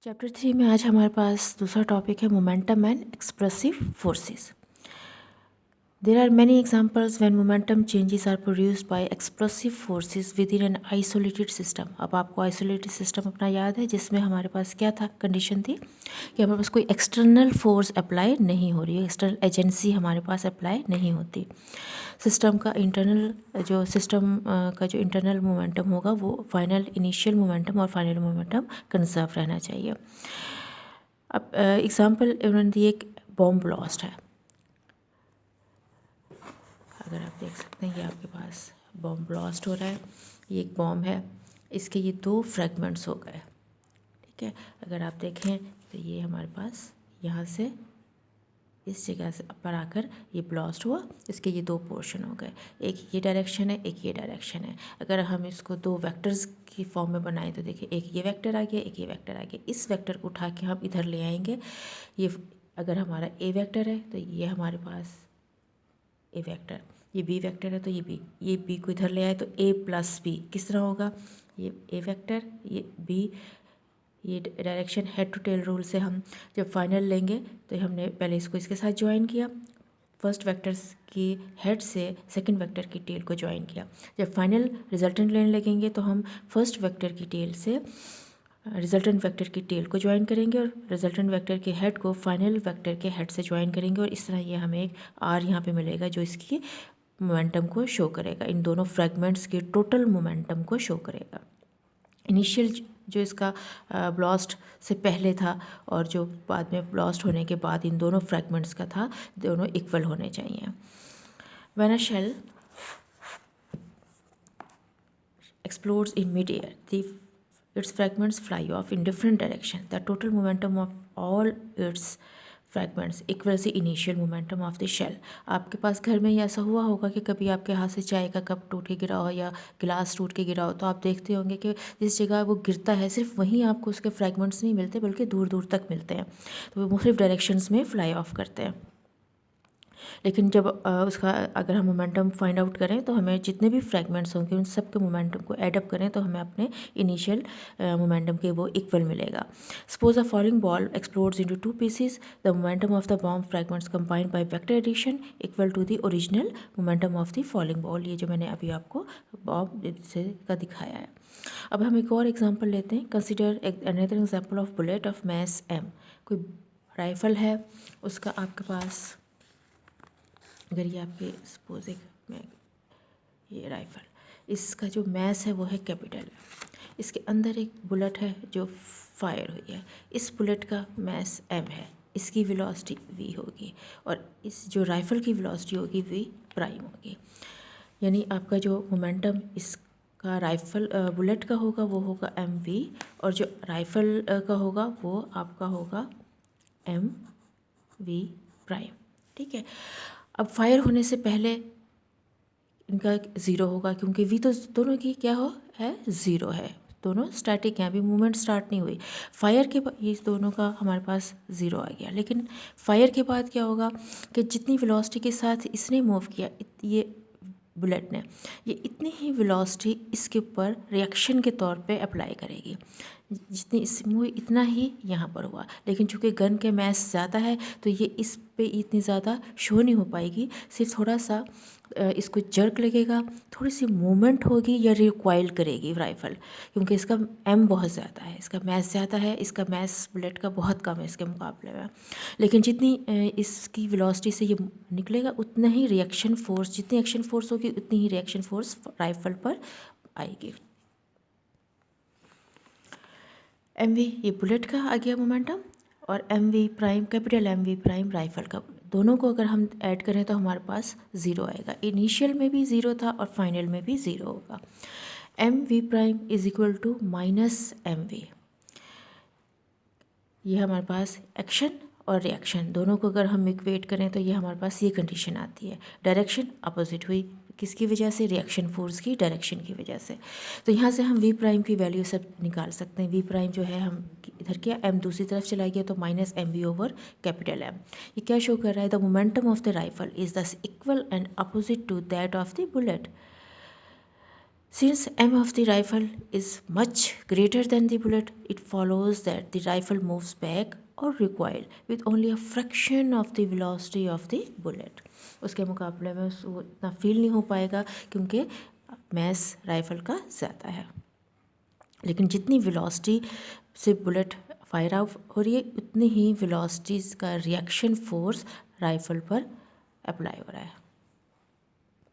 Chapter 3 में आज हमारे पास दूसरा टॉपिक है momentum and expressive forces. There are many examples when momentum changes are produced by explosive forces within an isolated system। अब आपको isolated system अपना याद है जिसमें हमारे पास क्या था, कंडीशन थी कि हमारे पास कोई एक्सटर्नल फोर्स अप्लाई नहीं हो रही है, एक्सटर्नल एजेंसी हमारे पास अप्लाई नहीं होती। सिस्टम का इंटरनल मोमेंटम होगा वो फाइनल इनिशियल मोमेंटम और फाइनल मोमेंटम कंजर्व रहना चाहिए। अब एग्जाम्पल उन्होंने दी, एक बॉम्ब ब्लास्ट है। अगर आप देख सकते हैं ये आपके पास बॉम्ब ब्लास्ट हो रहा है, ये एक बॉम्ब है, इसके ये दो फ्रैगमेंट्स हो गए। ठीक है, अगर आप देखें तो ये हमारे पास यहाँ से इस जगह से पर आकर ये ब्लास्ट हुआ, इसके ये दो पोर्शन हो गए, एक ये डायरेक्शन है, एक ये डायरेक्शन है। अगर हम इसको दो वेक्टर्स की फॉर्म में बनाएं तो देखिए एक ये वेक्टर आ गया, एक ये वेक्टर आ गया। इस वेक्टर को उठा के हम इधर ले आएंगे। ये अगर हमारा ए वेक्टर है तो ये हमारे पास ए वेक्टर, ये बी वेक्टर है तो ये बी को इधर ले आए तो ए प्लस बी किस तरह होगा, ये ए वेक्टर, ये बी, ये direction head to tail rule से हम जब फाइनल लेंगे तो हमने पहले इसको इसके साथ ज्वाइन किया, फर्स्ट वेक्टर्स की हेड से सेकंड वेक्टर की टेल को ज्वाइन किया। जब फाइनल रिजल्टेंट लेने लगेंगे तो हम फर्स्ट वेक्टर की टेल से रिजल्टेंट वेक्टर की टेल को ज्वाइन करेंगे और रिजल्टेंट वेक्टर के हेड को फाइनल वेक्टर के हेड से ज्वाइन करेंगे, और इस तरह ये हमें एक आर यहाँ पे मिलेगा जो इसकी मोमेंटम को शो करेगा, इन दोनों फ्रैगमेंट्स के टोटल मोमेंटम को शो करेगा। इनिशियल जो इसका ब्लास्ट से पहले था और जो बाद में ब्लास्ट होने के बाद इन दोनों फ्रैगमेंट्स का था, दोनों इक्वल होने चाहिए। When a shell explodes in mid-air, its fragments fly off in different direction. The total momentum of all its fragments equals the initial momentum of the shell. आपके पास घर में ही ऐसा हुआ होगा कि कभी आपके हाथ से चाय का कप टूट के गिरा हो या गिलास टूट के गिरा हो, तो आप देखते होंगे कि जिस जगह वो गिरता है सिर्फ वहीं आपको उसके फ्रैगमेंट्स नहीं मिलते बल्कि दूर दूर तक मिलते हैं, तो वो मुख्तलिफ डायरेक्शंस में फ्लाई ऑफ करते हैं। लेकिन जब उसका अगर हम मोमेंटम फाइंड आउट करें तो हमें जितने भी फ्रैगमेंट्स होंगे उन सब के मोमेंटम को एडअप करें तो हमें अपने इनिशियल मोमेंटम के वो इक्वल मिलेगा। Suppose a falling ball explodes into two pieces, the momentum of the bomb fragments combined by vector addition equal to the original momentum of the falling ball. ये जो मैंने अभी आपको बॉम्ब से का दिखाया है। अब हम एक और एग्जांपल लेते हैं। Consider another example of bullet of mass M. कोई राइफल है, उसका आपके पास अगर ये आपके सपोज एक मैं ये राइफल, इसका जो मैस है वो है कैपिटल, इसके अंदर एक बुलेट है जो फायर हुई है, इस बुलेट का मैस एम है, इसकी वेलोसिटी वी होगी और इस जो राइफ़ल की वेलोसिटी होगी वी प्राइम होगी। यानी आपका जो मोमेंटम इसका राइफ़ल बुलेट का होगा वो होगा एम वी, और जो राइफ़ल का होगा वो आपका होगा एम वी प्राइम। ठीक है, अब फायर होने से पहले इनका ज़ीरो होगा क्योंकि वी तो दोनों की क्या हो है, ज़ीरो है, दोनों स्टैटिक हैं, अभी मूवमेंट स्टार्ट नहीं हुई। फायर के बाद ये दोनों का हमारे पास ज़ीरो आ गया, लेकिन फायर के बाद क्या होगा कि जितनी वेलोसिटी के साथ इसने मूव किया, ये बुलेट ने, ये इतनी ही वेलोसिटी इसके ऊपर रिएक्शन के तौर पे अप्लाई करेगी, जितनी इस मूव इतना ही यहाँ पर हुआ। लेकिन चूँकि गन के मैस ज़्यादा है तो ये इस पे इतनी ज़्यादा शो नहीं हो पाएगी, सिर्फ थोड़ा सा इसको जर्क लगेगा, थोड़ी सी मूवमेंट होगी या रिक्वाइल करेगी राइफ़ल, क्योंकि इसका एम बहुत ज़्यादा है, इसका मैस ज़्यादा है, इसका मैस बुलेट का बहुत कम है इसके मुकाबले में। लेकिन जितनी इसकी वेलोसिटी से ये निकलेगा उतना ही रिएक्शन फोर्स, जितनी एक्शन फोर्स होगी उतनी ही रिएक्शन फोर्स राइफ़ल पर आएगी। एम वी ये बुलेट का आ गया मोमेंटम, और M V prime capital M V prime rifle का, दोनों को अगर हम ऐड करें तो हमारे पास ज़ीरो आएगा। इनिशियल में भी ज़ीरो था और फाइनल में भी ज़ीरो होगा। M V prime is equal to minus M V, ये हमारे पास एक्शन और रिएक्शन दोनों को अगर हम इक्वेट करें तो ये हमारे पास ये कंडीशन आती है। डायरेक्शन अपोजिट हुई किसकी वजह से, रिएक्शन फोर्स की डायरेक्शन की वजह से। तो यहाँ से हम वी प्राइम की वैल्यू सब निकाल सकते हैं। वी प्राइम जो है हम इधर किया, एम दूसरी तरफ चला गया तो minus M V over capital M. ये क्या शो कर रहा है, the momentum of the rifle is thus equal and opposite to that of the bullet. Since m of the rifle is much greater than the bullet, it follows that the rifle moves back or recoil with only a fraction of the velocity of the bullet. उसके मुकाबले में उसको इतना feel नहीं हो पाएगा क्योंकि mess rifle का ज़्यादा है। लेकिन जितनी वेलोसिटी से बुलेट फायर आउट हो रही है उतनी ही वेलोसिटीज़ का रिएक्शन फोर्स राइफल पर अप्लाई हो रहा है।